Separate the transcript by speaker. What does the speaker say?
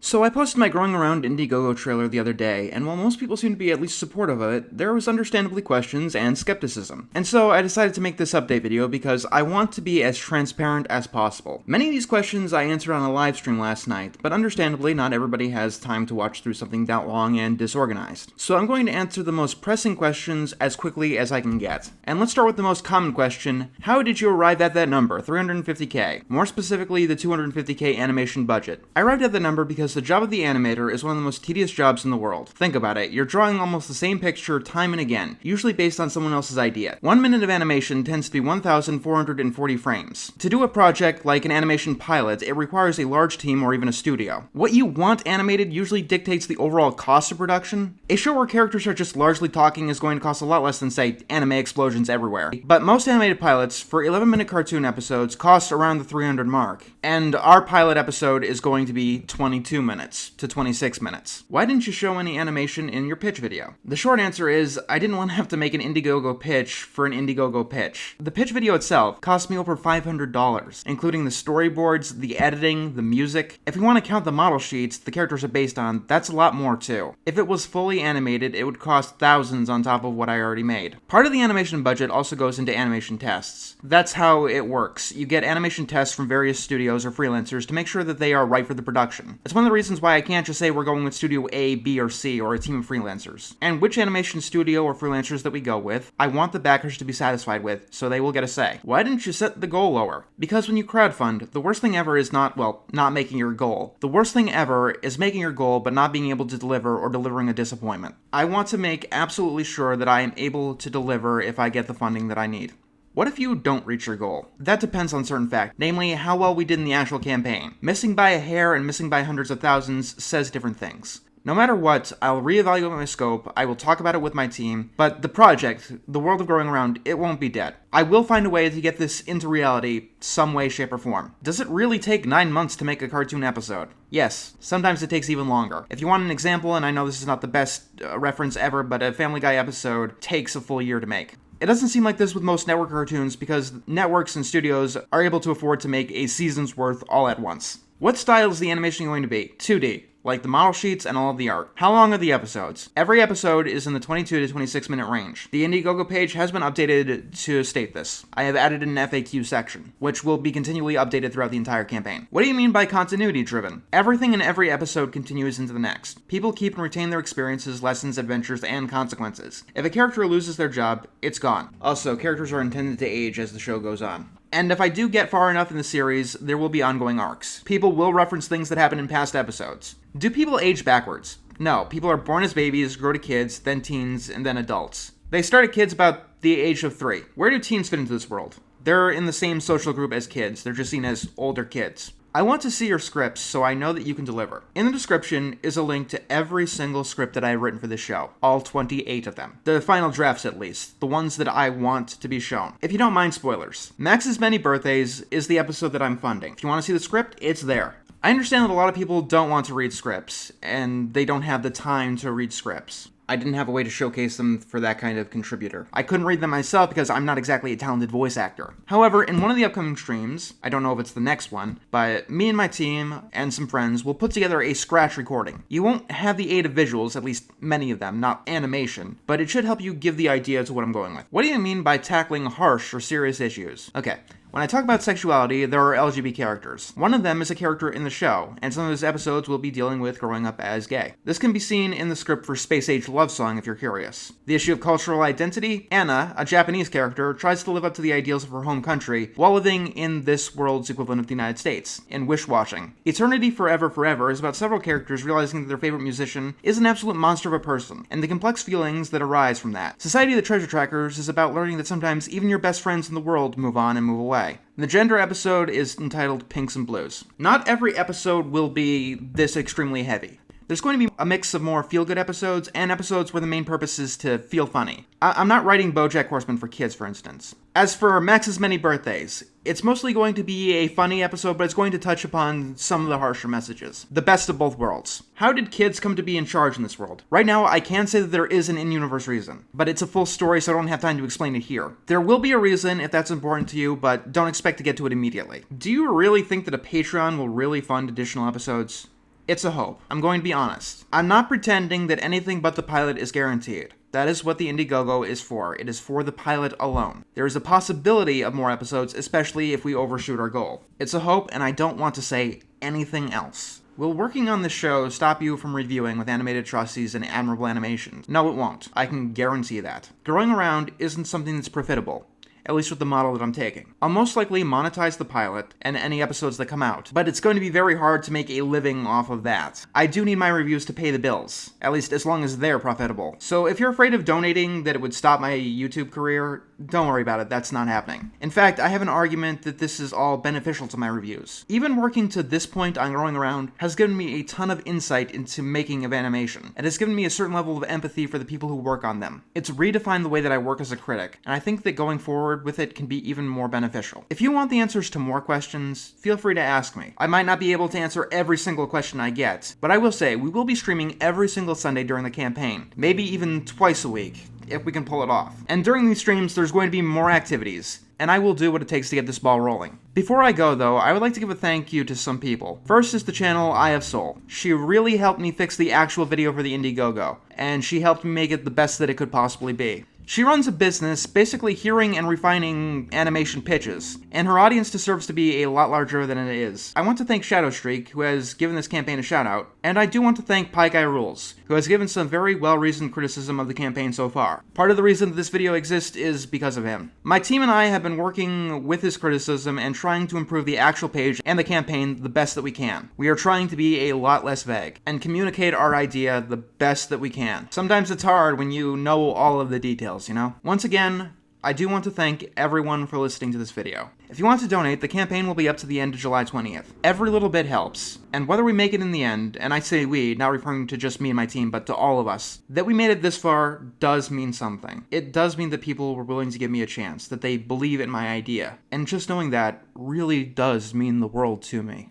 Speaker 1: So I posted my Growing Around Indiegogo trailer the other day, and while most people seem to be at least supportive of it, there was understandably questions and skepticism. And so I decided to make this update video because I want to be as transparent as possible. Many of these questions I answered on a live stream last night, but understandably not everybody has time to watch through something that long and disorganized. So I'm going to answer the most pressing questions as quickly as I can get. And let's start with the most common question: how did you arrive at that number, 350k? More specifically, the 250k animation budget. I arrived at the number because the job of the animator is one of the most tedious jobs in the world. Think about it, you're drawing almost the same picture time and again, usually based on someone else's idea. 1 minute of animation tends to be 1,440 frames. To do a project like an animation pilot, it requires a large team or even a studio. What you want animated usually dictates the overall cost of production. A show where characters are just largely talking is going to cost a lot less than, say, anime explosions everywhere. But most animated pilots for 11-minute cartoon episodes cost around the 300 mark. And our pilot episode is going to be 22 minutes to 26 minutes. Why didn't you show any animation in your pitch video? The short answer is, I didn't want to have to make an Indiegogo pitch for an Indiegogo pitch. The pitch video itself cost me over $500, including the storyboards, the editing, the music. If you want to count the model sheets the characters are based on, that's a lot more too. If it was fully animated, it would cost thousands on top of what I already made. Part of the animation budget also goes into animation tests. That's how it works. You get animation tests from various studios or freelancers to make sure that they are right for the production. It's one of the reasons why I can't just say we're going with Studio A, B, or C, or a team of freelancers. And which animation studio or freelancers that we go with, I want the backers to be satisfied with, so they will get a say. Why didn't you set the goal lower? Because when you crowdfund, the worst thing ever is not making your goal. The worst thing ever is making your goal but not being able to deliver or delivering a disappointment. I want to make absolutely sure that I am able to deliver if I get the funding that I need. What if you don't reach your goal? That depends on certain facts, namely how well we did in the actual campaign. Missing by a hair and missing by hundreds of thousands says different things. No matter what, I'll reevaluate my scope, I will talk about it with my team, but the project, the world of Growing Around, it won't be dead. I will find a way to get this into reality, some way, shape, or form. Does it really take 9 months to make a cartoon episode? Yes, sometimes it takes even longer. If you want an example, and I know this is not the best reference ever, but a Family Guy episode takes a full year to make. It doesn't seem like this with most network cartoons because networks and studios are able to afford to make a season's worth all at once. What style is the animation going to be? 2D, like the model sheets and all of the art. How long are the episodes? Every episode is in the 22 to 26 minute range. The Indiegogo page has been updated to state this. I have added an FAQ section, which will be continually updated throughout the entire campaign. What do you mean by continuity driven? Everything in every episode continues into the next. People keep and retain their experiences, lessons, adventures, and consequences. If a character loses their job, it's gone. Also, characters are intended to age as the show goes on. And if I do get far enough in the series, there will be ongoing arcs. People will reference things that happened in past episodes. Do people age backwards? No, people are born as babies, grow to kids, then teens, and then adults. They start at kids about the age of 3. Where do teens fit into this world? They're in the same social group as kids, they're just seen as older kids. I want to see your scripts so I know that you can deliver. In the description is a link to every single script that I have written for this show. All 28 of them. The final drafts at least. The ones that I want to be shown. If you don't mind spoilers, Max's Many Birthdays is the episode that I'm funding. If you want to see the script, it's there. I understand that a lot of people don't want to read scripts, and they don't have the time to read scripts. I didn't have a way to showcase them for that kind of contributor. I couldn't read them myself because I'm not exactly a talented voice actor. However, in one of the upcoming streams, I don't know if it's the next one, but me and my team and some friends will put together a scratch recording. You won't have the aid of visuals, at least many of them, not animation, but it should help you give the idea to what I'm going with. What do you mean by tackling harsh or serious issues? Okay. When I talk about sexuality, there are LGBT characters. One of them is a character in the show, and some of his episodes will be dealing with growing up as gay. This can be seen in the script for Space Age Love Song if you're curious. The issue of cultural identity, Anna, a Japanese character, tries to live up to the ideals of her home country while living in this world's equivalent of the United States, in wish-washing. Eternity Forever Forever is about several characters realizing that their favorite musician is an absolute monster of a person, and the complex feelings that arise from that. Society of the Treasure Trackers is about learning that sometimes even your best friends in the world move on and move away. The gender episode is entitled Pinks and Blues. Not every episode will be this extremely heavy. There's going to be a mix of more feel-good episodes and episodes where the main purpose is to feel funny. I'm not writing BoJack Horseman for kids, for instance. As for Max's Many Birthdays, it's mostly going to be a funny episode, but it's going to touch upon some of the harsher messages. The best of both worlds. How did kids come to be in charge in this world? Right now, I can say that there is an in-universe reason, but it's a full story, so I don't have time to explain it here. There will be a reason if that's important to you, but don't expect to get to it immediately. Do you really think that a Patreon will really fund additional episodes? It's a hope. I'm going to be honest. I'm not pretending that anything but the pilot is guaranteed. That is what the Indiegogo is for. It is for the pilot alone. There is a possibility of more episodes, especially if we overshoot our goal. It's a hope, and I don't want to say anything else. Will working on this show stop you from reviewing with animated atrocities and admirable animations? No, it won't. I can guarantee that. Growing around isn't something that's profitable. At least with the model that I'm taking. I'll most likely monetize the pilot and any episodes that come out, but it's going to be very hard to make a living off of that. I do need my reviews to pay the bills, at least as long as they're profitable. So if you're afraid of donating that it would stop my YouTube career, don't worry about it, that's not happening. In fact, I have an argument that this is all beneficial to my reviews. Even working to this point on Growing Around has given me a ton of insight into making of animation, and has given me a certain level of empathy for the people who work on them. It's redefined the way that I work as a critic, and I think that going forward with it can be even more beneficial. If you want the answers to more questions, feel free to ask me. I might not be able to answer every single question I get, but I will say we will be streaming every single Sunday during the campaign, maybe even twice a week, if we can pull it off. And during these streams, there's going to be more activities, and I will do what it takes to get this ball rolling. Before I go, though, I would like to give a thank you to some people. First is the channel Eye of Soul. She really helped me fix the actual video for the Indiegogo, and she helped me make it the best that it could possibly be. She runs a business basically hearing and refining animation pitches, and her audience deserves to be a lot larger than it is. I want to thank Shadowstreak, who has given this campaign a shout out, and I do want to thank Pie Guy Rules, who has given some very well-reasoned criticism of the campaign so far. Part of the reason that this video exists is because of him. My team and I have been working with his criticism and trying to improve the actual page and the campaign the best that we can. We are trying to be a lot less vague, and communicate our idea the best that we can. Sometimes it's hard when you know all of the details, you know? Once again, I do want to thank everyone for listening to this video. If you want to donate, the campaign will be up to the end of July 20th. Every little bit helps, and whether we make it in the end, and I say we, not referring to just me and my team, but to all of us, that we made it this far does mean something. It does mean that people were willing to give me a chance, that they believe in my idea, and just knowing that really does mean the world to me.